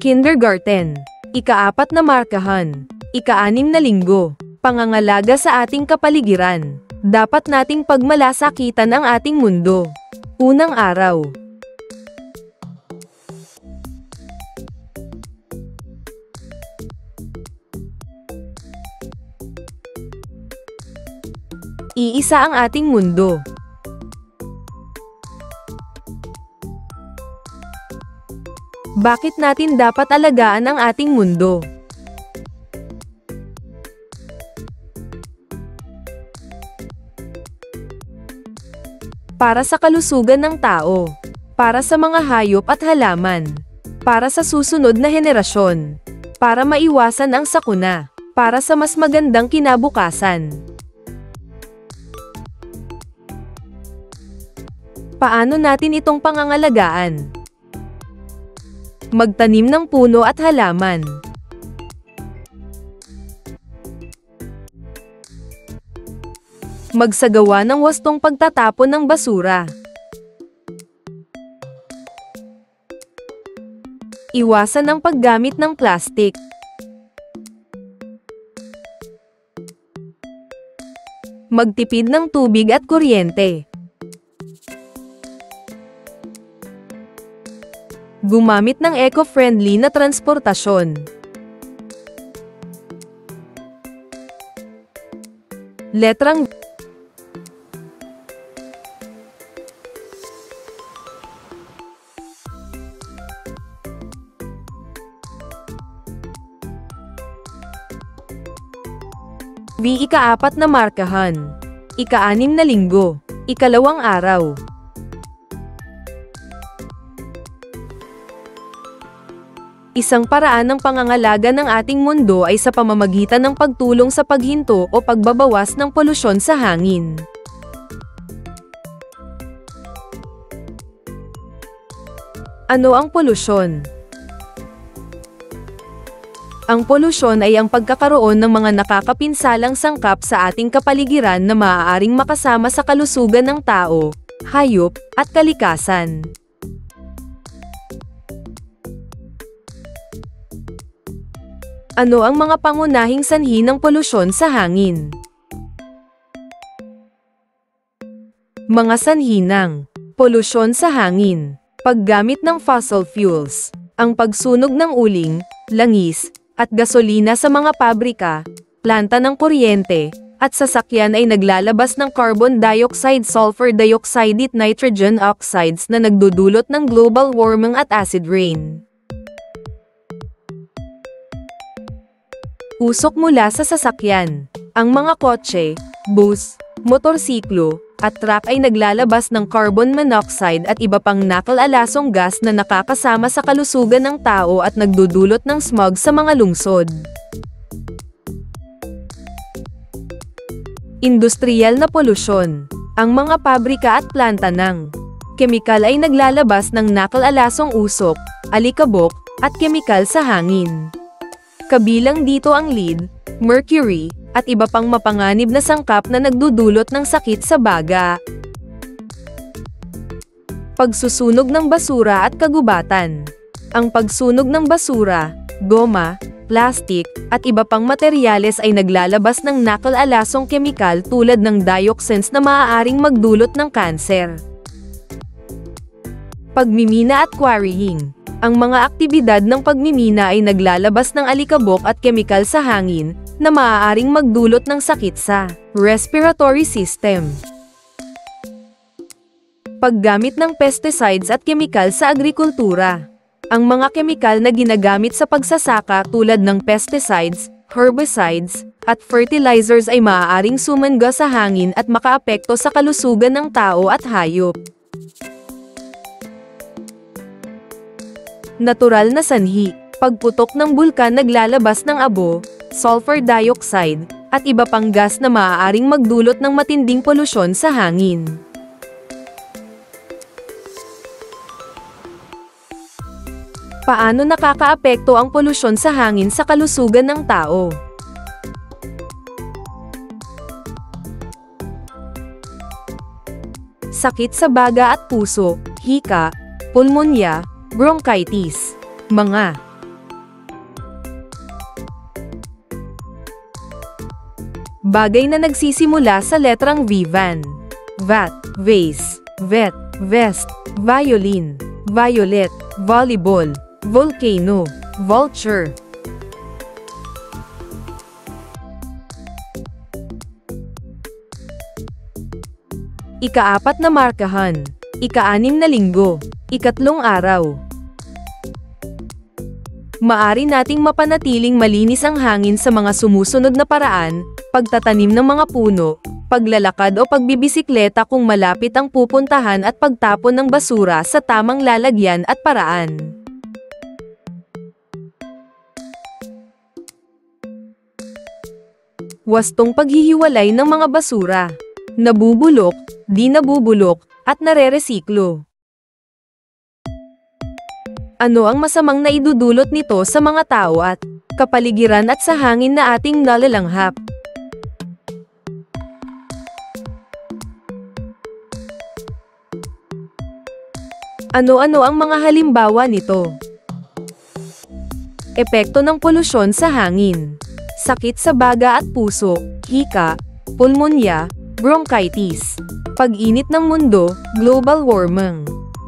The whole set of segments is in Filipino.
Kindergarten. Ika-4 na markahan. Ika-6 na linggo. Pangangalaga sa ating kapaligiran. Dapat nating pagmalasakitan ang ating mundo. Unang araw. Iisa ang ating mundo. Bakit natin dapat alagaan ang ating mundo? Para sa kalusugan ng tao. Para sa mga hayop at halaman. Para sa susunod na henerasyon. Para maiwasan ang sakuna. Para sa mas magandang kinabukasan. Paano natin itong pangangalagaan? Magtanim ng puno at halaman. Magsagawa ng wastong pagtatapon ng basura. Iwasan ang paggamit ng plastik. Magtipid ng tubig at kuryente. Gumamit ng eco-friendly na transportasyon. Letrang V. Ika-4 na markahan. Ika-6 na linggo. Ikalawang araw. Isang paraan ng pangangalaga ng ating mundo ay sa pamamagitan ng pagtulong sa paghinto o pagbabawas ng polusyon sa hangin. Ano ang polusyon? Ang polusyon ay ang pagkakaroon ng mga nakakapinsalang sangkap sa ating kapaligiran na maaaring makasama sa kalusugan ng tao, hayop, at kalikasan. Ano ang mga pangunahing sanhi ng polusyon sa hangin? Mga sanhi ng polusyon sa hangin. Paggamit ng fossil fuels. Ang pagsunog ng uling, langis, at gasolina sa mga pabrika, planta ng kuryente, at sasakyan ay naglalabas ng carbon dioxide, sulfur dioxide at nitrogen oxides na nagdudulot ng global warming at acid rain. Usok mula sa sasakyan. Ang mga kotse, bus, motorsiklo, at truck ay naglalabas ng carbon monoxide at iba pang nakalalasong gas na nakakasama sa kalusugan ng tao at nagdudulot ng smog sa mga lungsod. Industriyal na polusyon. Ang mga pabrika at planta ng kemikal ay naglalabas ng nakalalasong usok, alikabok, at kemikal sa hangin. Kabilang dito ang lead, mercury, at iba pang mapanganib na sangkap na nagdudulot ng sakit sa baga. Pagsusunog ng basura at kagubatan. Ang pagsunog ng basura, goma, plastik, at iba pang materyales ay naglalabas ng nakalalasong kemikal tulad ng dioxins na maaaring magdulot ng kanser. Pagmimina at quarrying. Ang mga aktibidad ng pagmimina ay naglalabas ng alikabok at kemikal sa hangin, na maaaring magdulot ng sakit sa respiratory system. Paggamit ng pesticides at kemikal sa agrikultura. Ang mga kemikal na ginagamit sa pagsasaka tulad ng pesticides, herbicides, at fertilizers ay maaaring sumangga sa hangin at makaapekto sa kalusugan ng tao at hayop. Natural na sanhi. Pagputok ng bulkan naglalabas ng abo, sulfur dioxide, at iba pang gas na maaaring magdulot ng matinding polusyon sa hangin. Paano nakakaapekto ang polusyon sa hangin sa kalusugan ng tao? Sakit sa baga at puso, hika, pulmonya, bronchitis. Mga Bagay na nagsisimula sa letrang V. Van, vat, vase, vet, vest, violin, violet, volleyball, volcano, vulture. Ika-4 na markahan. Ika-6 na linggo. Ika-3 araw. Maari nating mapanatiling malinis ang hangin sa mga sumusunod na paraan: pagtatanim ng mga puno, paglalakad o pagbibisikleta kung malapit ang pupuntahan, at pagtapon ng basura sa tamang lalagyan at paraan. Wastong paghihiwalay ng mga basura. Nabubulok, di nabubulok, at nareresiklo. Ano ang masamang naidudulot nito sa mga tao at kapaligiran at sa hangin na ating nalalanghap? Ano-ano ang mga halimbawa nito? Epekto ng polusyon sa hangin. Sakit sa baga at puso, hika, pulmonya, bronchitis. Pag-init ng mundo, global warming.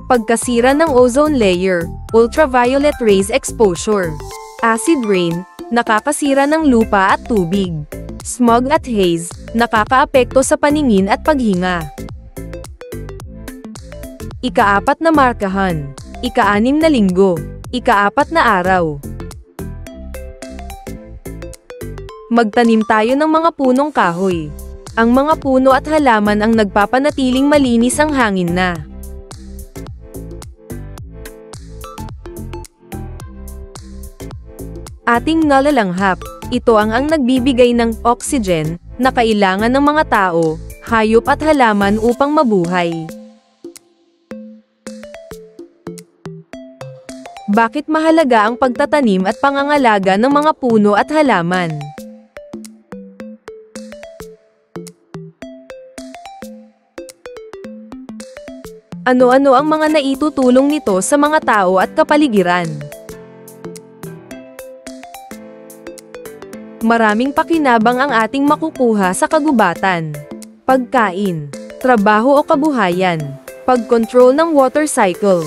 Pagkasira ng ozone layer, ultraviolet rays exposure. Acid rain, nakakasira ng lupa at tubig. Smog at haze, nakakaapekto sa paningin at paghinga. Ika-4 na markahan. Ika-6 na linggo. Ika-4 na araw. Magtanim tayo ng mga punong kahoy. Ang mga puno at halaman ang nagpapanatiling malinis ang hangin na. Ating nalalanghap, ito ang nagbibigay ng oxygen na kailangan ng mga tao, hayop at halaman upang mabuhay. Bakit mahalaga ang pagtatanim at pangangalaga ng mga puno at halaman? Ano-ano ang mga naitutulong nito sa mga tao at kapaligiran? Maraming pakinabang ang ating makukuha sa kagubatan. Pagkain, trabaho o kabuhayan, pagkontrol ng water cycle.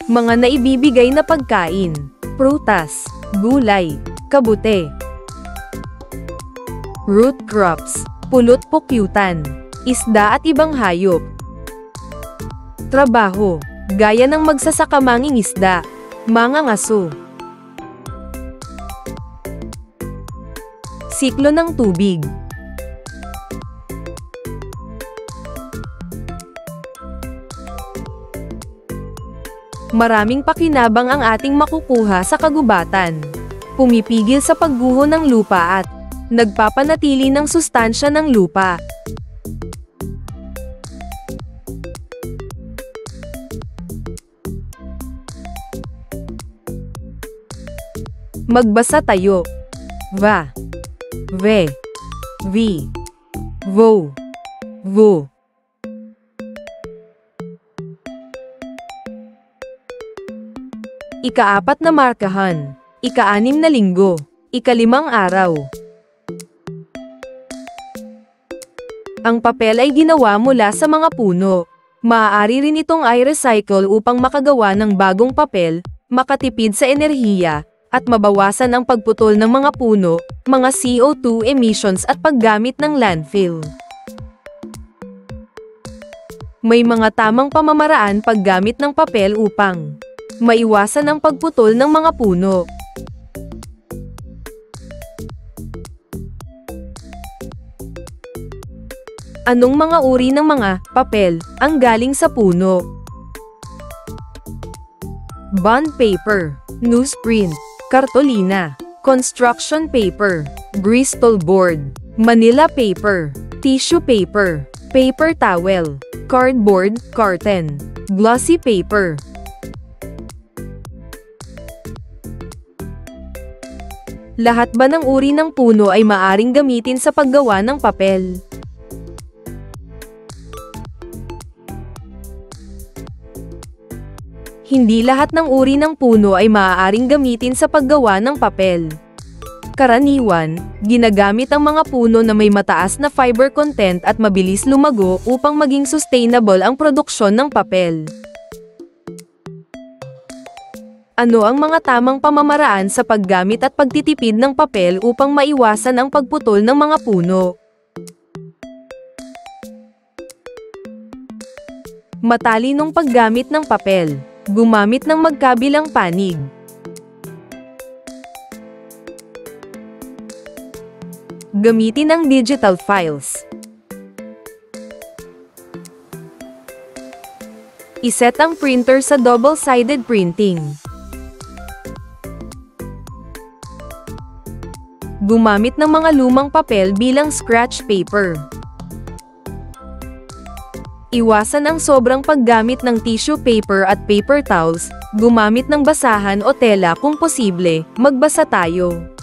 Mga naibibigay na pagkain, prutas, gulay, kabute. Root crops, pulot-pukyutan, isda at ibang hayop. Trabaho, gaya ng magsasaka, mangingisda, mangangaso. Siklo ng tubig. Maraming pakinabang ang ating makukuha sa kagubatan. Pumipigil sa pagguho ng lupa at nagpapanatili ng sustansya ng lupa. Magbasa tayo. Va, ve, vi, vo, vo. Ika-4 na markahan. Ika-6 na linggo. Ika-5 araw. Ang papel ay ginawa mula sa mga puno. Maaari rin itong i-recycle upang makagawa ng bagong papel, makatipid sa enerhiya, at mabawasan ang pagputol ng mga puno, mga CO2 emissions at paggamit ng landfill. May mga tamang pamamaraan paggamit ng papel upang maiwasan ang pagputol ng mga puno. Anong mga uri ng mga papel ang galing sa puno? Bond paper, newsprint, kartolina, construction paper, Bristol board, Manila paper, tissue paper, paper towel, cardboard, carton, glossy paper. Lahat ba ng uri ng puno ay maaring gamitin sa paggawa ng papel? Hindi lahat ng uri ng puno ay maaaring gamitin sa paggawa ng papel. Karaniwan, ginagamit ang mga puno na may mataas na fiber content at mabilis lumago upang maging sustainable ang produksyon ng papel. Ano ang mga tamang pamamaraan sa paggamit at pagtitipid ng papel upang maiwasan ang pagputol ng mga puno? Matalinong paggamit ng papel. Gumamit ng magkabilang panig. Gamitin ang digital files. Iset ang printer sa double-sided printing. Gumamit ng mga lumang papel bilang scratch paper. Iwasan ang sobrang paggamit ng tissue paper at paper towels. Gumamit ng basahan o tela kung posible. Magbasa tayo.